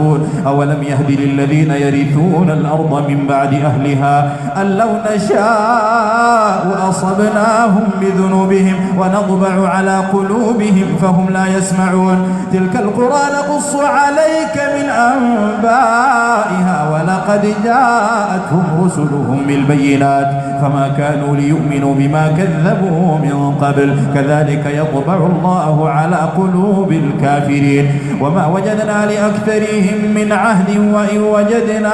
يبصرون أولم يهد للذين يرثون الأرض من بعد أهلها أن لو نشاء أصبناهم بذنوبهم ونطبع على قلوبهم فهم لا يسمعون تلك القرى نقص عليك من أنبائها ولقد جاءتهم رسلهم بالبينات فما كانوا ليؤمنوا بما كذبوا من قبل كذلك يطبع الله على قلوب الكافرين وما وجدنا لأكثرهم من عهد وإن وجدنا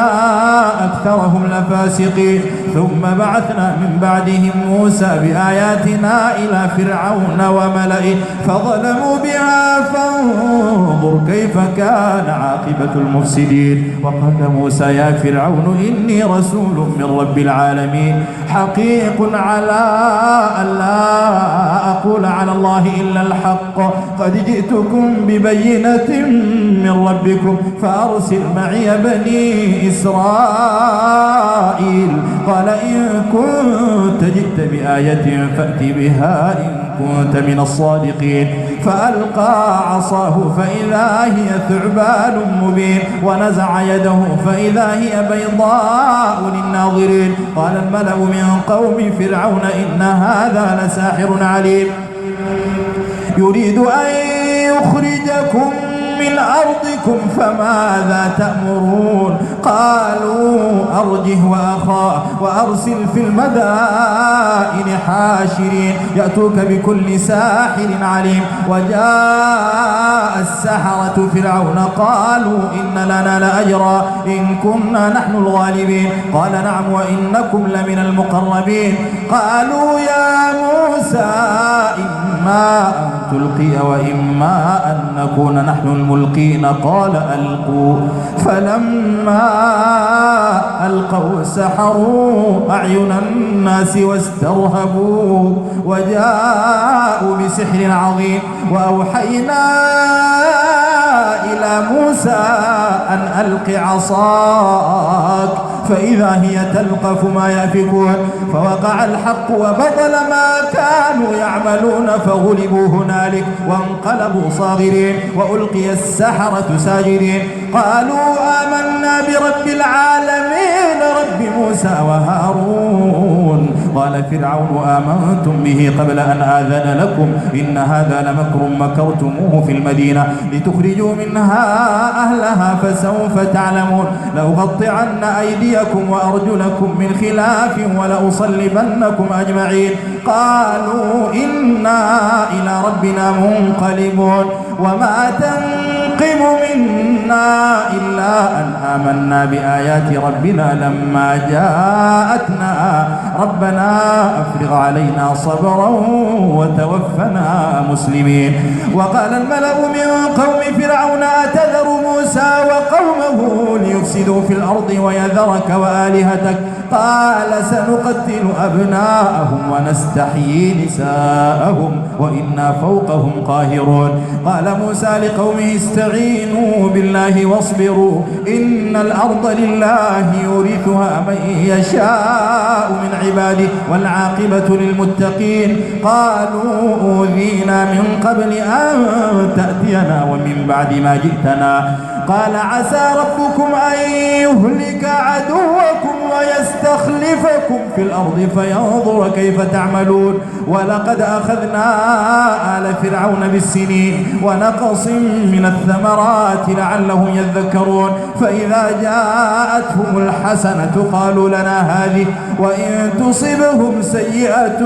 أكثرهم لفاسقين ثم بعثنا من بعدهم موسى بآياتنا إلى فرعون وملئه فظلموا بها فانظر كيف كان عاقبة المفسدين وقال موسى يا فرعون إني رسول من رب العالمين حقيق على أن لا أقول على الله إلا الحق قد جئتكم ببينة من ربكم فأرسل معي بني إسرائيل قال إن كنت جئت بآية فأت بها إن كنت من الصادقين فألقى عصاه فإذا هي ثعبان مبين ونزع يده فإذا هي بيضاء للناظرين قال الملأ من قوم فرعون إن هذا لساحر عليم يريد أن يخرجكم من أرضكم فماذا تأمرون قالوا أرجه وأخاه وأرسل في المدائن حاشرين يأتوك بكل ساحر عليم وجاء السحرة فرعون قالوا إن لنا لأجرا إن كنا نحن الغالبين قال نعم وإنكم لمن المقربين قالوا يا موسى إما أن تلقي وإما أن نكون نحن الملقين قال ألقوا فلما ألقوا سحروا أعين الناس واسترهبوا وجاءوا بسحر عظيم وأوحينا إلى موسى أن ألق عصاك فإذا هي تلقف ما يأفكون فوقع الحق وبطل ما كانوا يعملون فغلبوا هنالك وانقلبوا صاغرين وألقي السحرة ساجدين قالوا آمنا برب العالمين رب موسى وهارون قال فرعون آمنتم به قبل أن آذن لكم إن هذا لمكر مكرتموه في المدينة لتخرجوا منها أهلها فسوف تعلمون لأقطعن أيديكم وأرجلكم من خلاف ولأصلبنكم أجمعين قالوا إنا إلى ربنا منقلبون وما تنقم منا إلا أن آمنا بآيات ربنا لما جاءتنا ربنا أفرغ علينا صبرا وتوفنا مسلمين وقال الملأ من قوم فرعون أتذر موسى وقومه ليفسدوا في الأرض ويذرك وآلهتك قال سنقتل أبناءهم ونستحيي نساءهم وإنا فوقهم قاهرون قال موسى لقومه استعينوا بالله واصبروا إن الأرض لله يورثها من يشاء من عباده والعاقبة للمتقين قالوا أوذينا من قبل أن تأتينا ومن بعد ما جئتنا قال عسى ربكم أن يهلك عدوكم ويستخلفكم في الأرض فينظر كيف تعملون ولقد أخذنا آل فرعون بالسنين ونقص من الثمرات لعلهم يذكرون فإذا جاءتهم الحسنة قالوا لنا هذه وإن تصبهم سيئة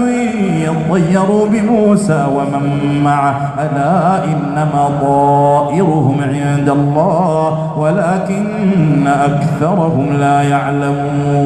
يطيروا بموسى ومن معه ألا إنما طائرهم عند الله ولكن أكثرهم لا يعلمون